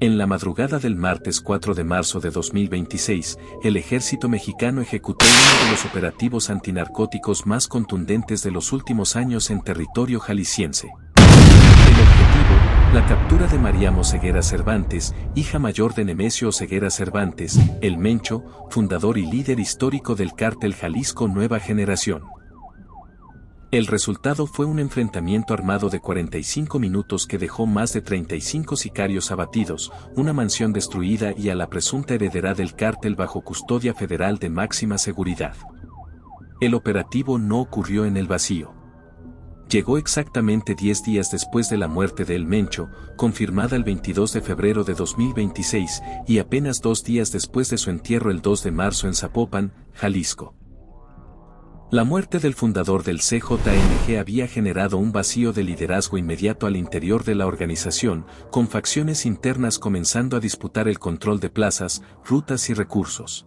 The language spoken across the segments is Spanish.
En la madrugada del martes 4 de marzo de 2026, el ejército mexicano ejecutó uno de los operativos antinarcóticos más contundentes de los últimos años en territorio jalisciense. El objetivo, la captura de Mariam Oseguera Cervantes, hija mayor de Nemesio Oseguera Cervantes, el Mencho, fundador y líder histórico del cártel Jalisco Nueva Generación. El resultado fue un enfrentamiento armado de 45 minutos que dejó más de 35 sicarios abatidos, una mansión destruida y a la presunta heredera del cártel bajo custodia federal de máxima seguridad. El operativo no ocurrió en el vacío. Llegó exactamente 10 días después de la muerte de El Mencho, confirmada el 22 de febrero de 2026, y apenas 2 días después de su entierro el 2 de marzo en Zapopan, Jalisco. La muerte del fundador del CJNG había generado un vacío de liderazgo inmediato al interior de la organización, con facciones internas comenzando a disputar el control de plazas, rutas y recursos.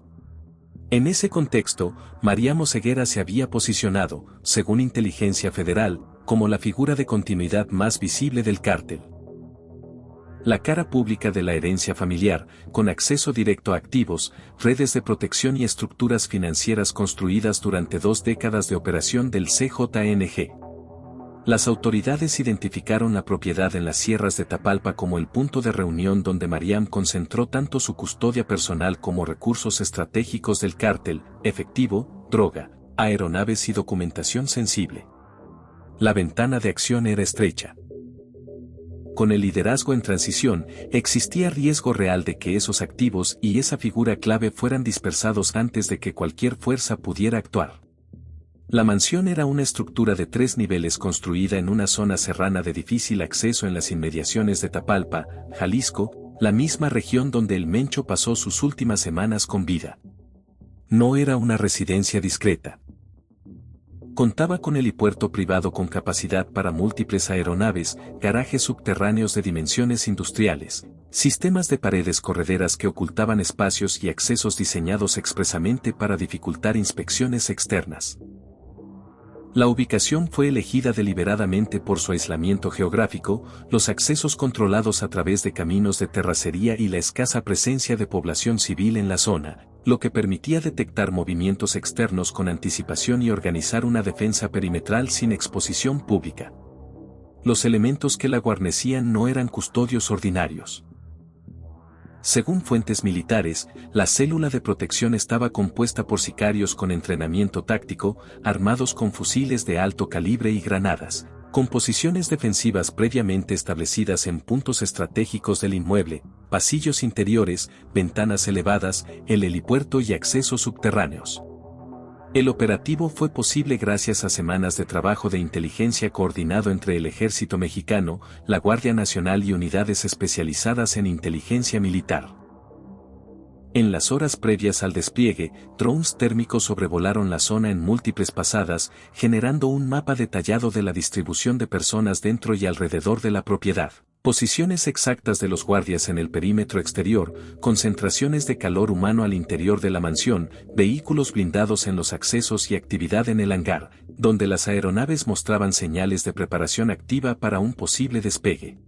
En ese contexto, Mariam Oseguera se había posicionado, según Inteligencia Federal, como la figura de continuidad más visible del cártel. La cara pública de la herencia familiar, con acceso directo a activos, redes de protección y estructuras financieras construidas durante 2 décadas de operación del CJNG. Las autoridades identificaron la propiedad en las sierras de Tapalpa como el punto de reunión donde Mariam concentró tanto su custodia personal como recursos estratégicos del cártel, efectivo, droga, aeronaves y documentación sensible. La ventana de acción era estrecha. Con el liderazgo en transición, existía riesgo real de que esos activos y esa figura clave fueran dispersados antes de que cualquier fuerza pudiera actuar. La mansión era una estructura de 3 niveles construida en una zona serrana de difícil acceso en las inmediaciones de Tapalpa, Jalisco, la misma región donde el Mencho pasó sus últimas semanas con vida. No era una residencia discreta. Contaba con helipuerto privado con capacidad para múltiples aeronaves, garajes subterráneos de dimensiones industriales, sistemas de paredes correderas que ocultaban espacios y accesos diseñados expresamente para dificultar inspecciones externas. La ubicación fue elegida deliberadamente por su aislamiento geográfico, los accesos controlados a través de caminos de terracería y la escasa presencia de población civil en la zona, lo que permitía detectar movimientos externos con anticipación y organizar una defensa perimetral sin exposición pública. Los elementos que la guarnecían no eran custodios ordinarios. Según fuentes militares, la célula de protección estaba compuesta por sicarios con entrenamiento táctico, armados con fusiles de alto calibre y granadas, con posiciones defensivas previamente establecidas en puntos estratégicos del inmueble, pasillos interiores, ventanas elevadas, el helipuerto y accesos subterráneos. El operativo fue posible gracias a semanas de trabajo de inteligencia coordinado entre el Ejército Mexicano, la Guardia Nacional y unidades especializadas en inteligencia militar. En las horas previas al despliegue, drones térmicos sobrevolaron la zona en múltiples pasadas, generando un mapa detallado de la distribución de personas dentro y alrededor de la propiedad, posiciones exactas de los guardias en el perímetro exterior, concentraciones de calor humano al interior de la mansión, vehículos blindados en los accesos y actividad en el hangar, donde las aeronaves mostraban señales de preparación activa para un posible despegue.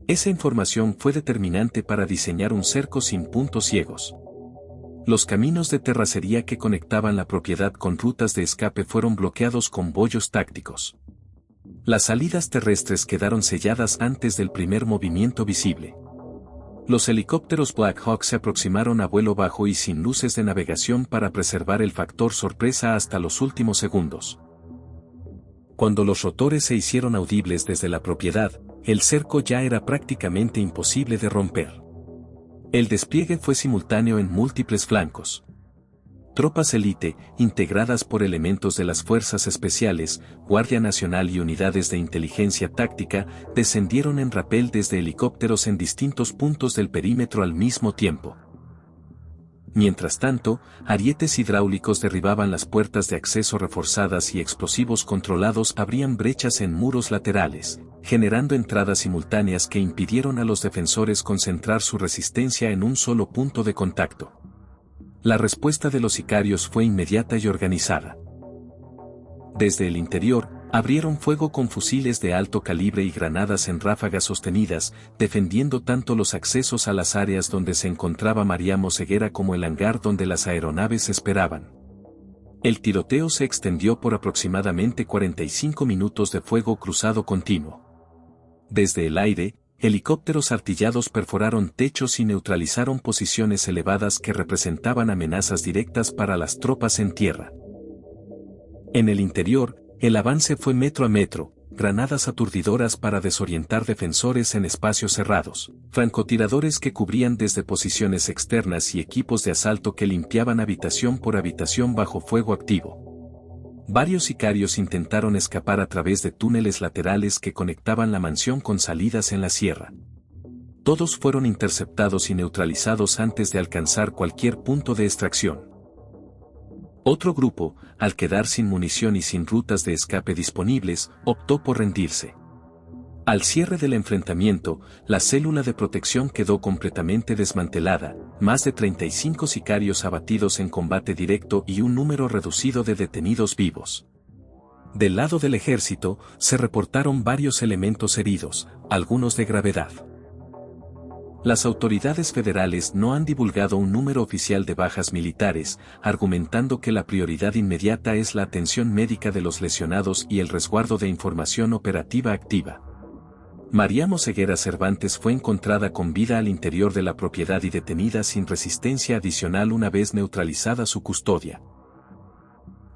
Esa información fue determinante para diseñar un cerco sin puntos ciegos. Los caminos de terracería que conectaban la propiedad con rutas de escape fueron bloqueados con boyos tácticos. Las salidas terrestres quedaron selladas antes del primer movimiento visible. Los helicópteros Black Hawk se aproximaron a vuelo bajo y sin luces de navegación para preservar el factor sorpresa hasta los últimos segundos. Cuando los rotores se hicieron audibles desde la propiedad, el cerco ya era prácticamente imposible de romper. El despliegue fue simultáneo en múltiples flancos. Tropas élite, integradas por elementos de las Fuerzas Especiales, Guardia Nacional y unidades de inteligencia táctica, descendieron en rapel desde helicópteros en distintos puntos del perímetro al mismo tiempo. Mientras tanto, arietes hidráulicos derribaban las puertas de acceso reforzadas y explosivos controlados abrían brechas en muros laterales, generando entradas simultáneas que impidieron a los defensores concentrar su resistencia en un solo punto de contacto. La respuesta de los sicarios fue inmediata y organizada. Desde el interior, Abrieron fuego con fusiles de alto calibre y granadas en ráfagas sostenidas, defendiendo tanto los accesos a las áreas donde se encontraba Mariam Oseguera como el hangar donde las aeronaves esperaban. El tiroteo se extendió por aproximadamente 45 minutos de fuego cruzado continuo. Desde el aire, helicópteros artillados perforaron techos y neutralizaron posiciones elevadas que representaban amenazas directas para las tropas en tierra. En el interior, el avance fue metro a metro, granadas aturdidoras para desorientar defensores en espacios cerrados, francotiradores que cubrían desde posiciones externas y equipos de asalto que limpiaban habitación por habitación bajo fuego activo. Varios sicarios intentaron escapar a través de túneles laterales que conectaban la mansión con salidas en la sierra. Todos fueron interceptados y neutralizados antes de alcanzar cualquier punto de extracción. Otro grupo, al quedar sin munición y sin rutas de escape disponibles, optó por rendirse. Al cierre del enfrentamiento, la célula de protección quedó completamente desmantelada, más de 35 sicarios abatidos en combate directo y un número reducido de detenidos vivos. Del lado del ejército, se reportaron varios elementos heridos, algunos de gravedad. Las autoridades federales no han divulgado un número oficial de bajas militares, argumentando que la prioridad inmediata es la atención médica de los lesionados y el resguardo de información operativa activa. Mariam Oseguera Cervantes fue encontrada con vida al interior de la propiedad y detenida sin resistencia adicional una vez neutralizada su custodia.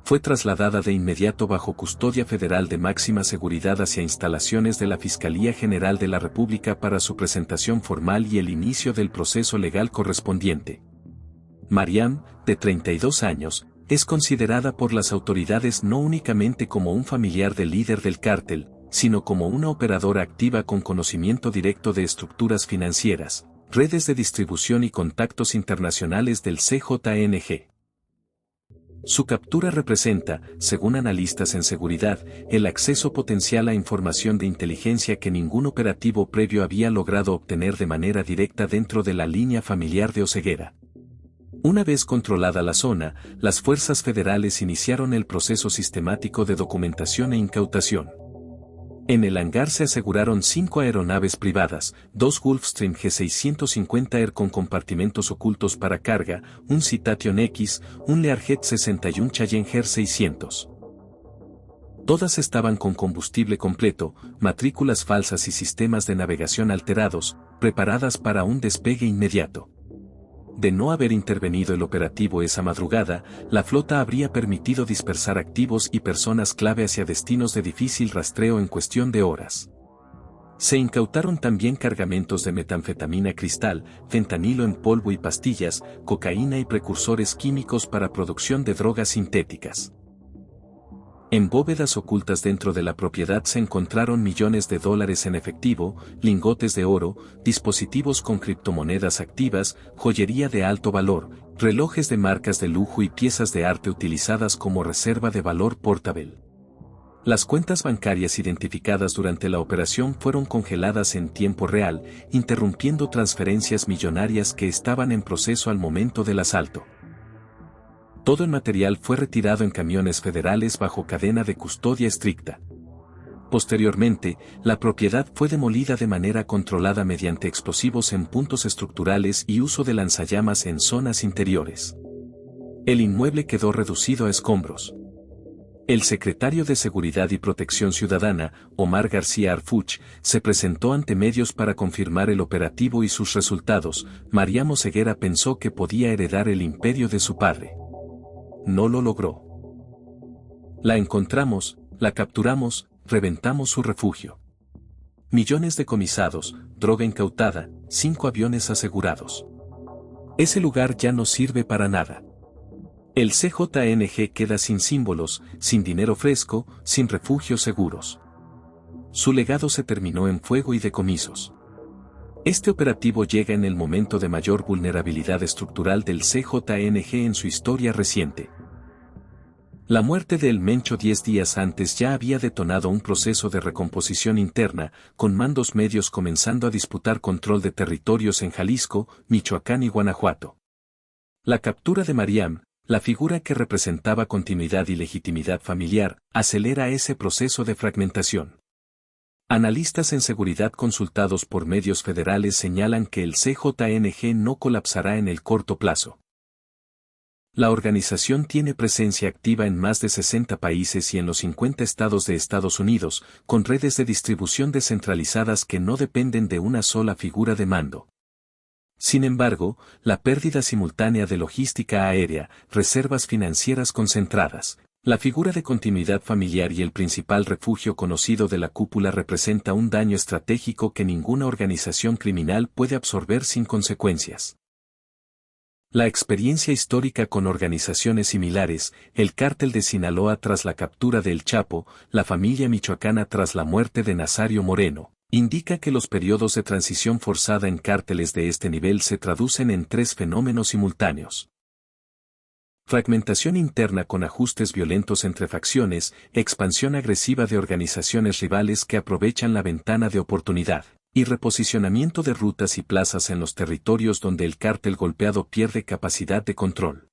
Fue trasladada de inmediato bajo custodia federal de máxima seguridad hacia instalaciones de la Fiscalía General de la República para su presentación formal y el inicio del proceso legal correspondiente. Mariam, de 32 años, es considerada por las autoridades no únicamente como un familiar del líder del cártel, sino como una operadora activa con conocimiento directo de estructuras financieras, redes de distribución y contactos internacionales del CJNG. Su captura representa, según analistas en seguridad, el acceso potencial a información de inteligencia que ningún operativo previo había logrado obtener de manera directa dentro de la línea familiar de Oseguera. Una vez controlada la zona, las fuerzas federales iniciaron el proceso sistemático de documentación e incautación. En el hangar se aseguraron 5 aeronaves privadas, 2 Gulfstream G650R con compartimentos ocultos para carga, un Citation X, un Learjet 61 Challenger 600. Todas estaban con combustible completo, matrículas falsas y sistemas de navegación alterados, preparadas para un despegue inmediato. De no haber intervenido el operativo esa madrugada, la flota habría permitido dispersar activos y personas clave hacia destinos de difícil rastreo en cuestión de horas. Se incautaron también cargamentos de metanfetamina cristal, fentanilo en polvo y pastillas, cocaína y precursores químicos para producción de drogas sintéticas. En bóvedas ocultas dentro de la propiedad se encontraron millones de dólares en efectivo, lingotes de oro, dispositivos con criptomonedas activas, joyería de alto valor, relojes de marcas de lujo y piezas de arte utilizadas como reserva de valor portable. Las cuentas bancarias identificadas durante la operación fueron congeladas en tiempo real, interrumpiendo transferencias millonarias que estaban en proceso al momento del asalto. Todo el material fue retirado en camiones federales bajo cadena de custodia estricta. Posteriormente, la propiedad fue demolida de manera controlada mediante explosivos en puntos estructurales y uso de lanzallamas en zonas interiores. El inmueble quedó reducido a escombros. El secretario de Seguridad y Protección Ciudadana, Omar García Arfuch, se presentó ante medios para confirmar el operativo y sus resultados. Mariam Oseguera pensó que podía heredar el imperio de su padre. No lo logró. La encontramos, la capturamos, reventamos su refugio. Millones decomisados, droga incautada, 5 aviones asegurados. Ese lugar ya no sirve para nada. El CJNG queda sin símbolos, sin dinero fresco, sin refugios seguros. Su legado se terminó en fuego y decomisos. Este operativo llega en el momento de mayor vulnerabilidad estructural del CJNG en su historia reciente. La muerte de El Mencho 10 días antes ya había detonado un proceso de recomposición interna, con mandos medios comenzando a disputar control de territorios en Jalisco, Michoacán y Guanajuato. La captura de Mariam, La figura que representaba continuidad y legitimidad familiar acelera ese proceso de fragmentación. Analistas en seguridad consultados por medios federales señalan que el CJNG no colapsará en el corto plazo. La organización tiene presencia activa en más de 60 países y en los 50 estados de Estados Unidos, con redes de distribución descentralizadas que no dependen de una sola figura de mando. Sin embargo, la pérdida simultánea de logística aérea, reservas financieras concentradas, la figura de continuidad familiar y el principal refugio conocido de la cúpula representa un daño estratégico que ninguna organización criminal puede absorber sin consecuencias. La experiencia histórica con organizaciones similares, el cártel de Sinaloa tras la captura de El Chapo, la familia michoacana tras la muerte de Nazario Moreno, indica que los periodos de transición forzada en cárteles de este nivel se traducen en tres fenómenos simultáneos. Fragmentación interna con ajustes violentos entre facciones, expansión agresiva de organizaciones rivales que aprovechan la ventana de oportunidad, y reposicionamiento de rutas y plazas en los territorios donde el cártel golpeado pierde capacidad de control.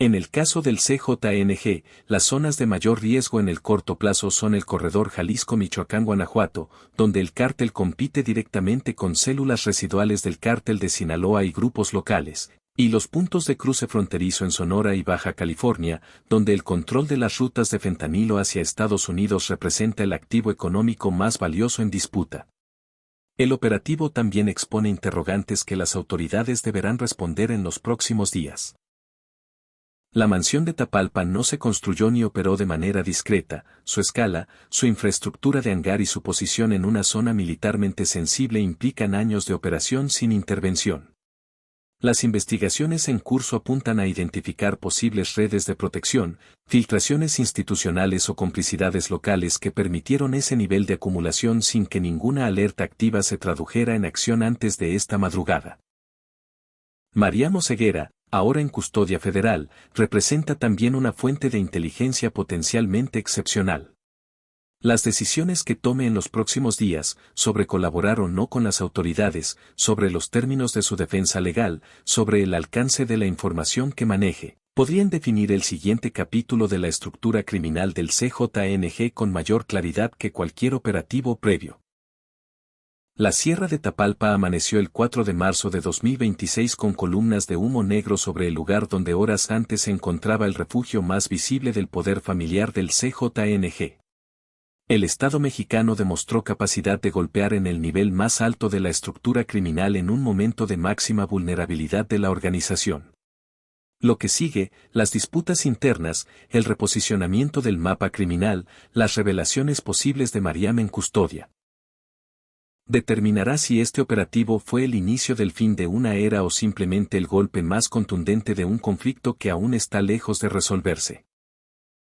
En el caso del CJNG, las zonas de mayor riesgo en el corto plazo son el corredor Jalisco-Michoacán-Guanajuato, donde el cártel compite directamente con células residuales del cártel de Sinaloa y grupos locales, y los puntos de cruce fronterizo en Sonora y Baja California, donde el control de las rutas de fentanilo hacia Estados Unidos representa el activo económico más valioso en disputa. El operativo también expone interrogantes que las autoridades deberán responder en los próximos días. La mansión de Tapalpa no se construyó ni operó de manera discreta, su escala, su infraestructura de hangar y su posición en una zona militarmente sensible implican años de operación sin intervención. Las investigaciones en curso apuntan a identificar posibles redes de protección, filtraciones institucionales o complicidades locales que permitieron ese nivel de acumulación sin que ninguna alerta activa se tradujera en acción antes de esta madrugada. Mariano Ceguera, ahora en custodia federal, representa también una fuente de inteligencia potencialmente excepcional. Las decisiones que tome en los próximos días, sobre colaborar o no con las autoridades, sobre los términos de su defensa legal, sobre el alcance de la información que maneje, podrían definir el siguiente capítulo de la estructura criminal del CJNG con mayor claridad que cualquier operativo previo. La Sierra de Tapalpa amaneció el 4 de marzo de 2026 con columnas de humo negro sobre el lugar donde horas antes se encontraba el refugio más visible del poder familiar del CJNG. El Estado mexicano demostró capacidad de golpear en el nivel más alto de la estructura criminal en un momento de máxima vulnerabilidad de la organización. Lo que sigue, las disputas internas, el reposicionamiento del mapa criminal, las revelaciones posibles de Mariam en custodia. Determinará si este operativo fue el inicio del fin de una era o simplemente el golpe más contundente de un conflicto que aún está lejos de resolverse.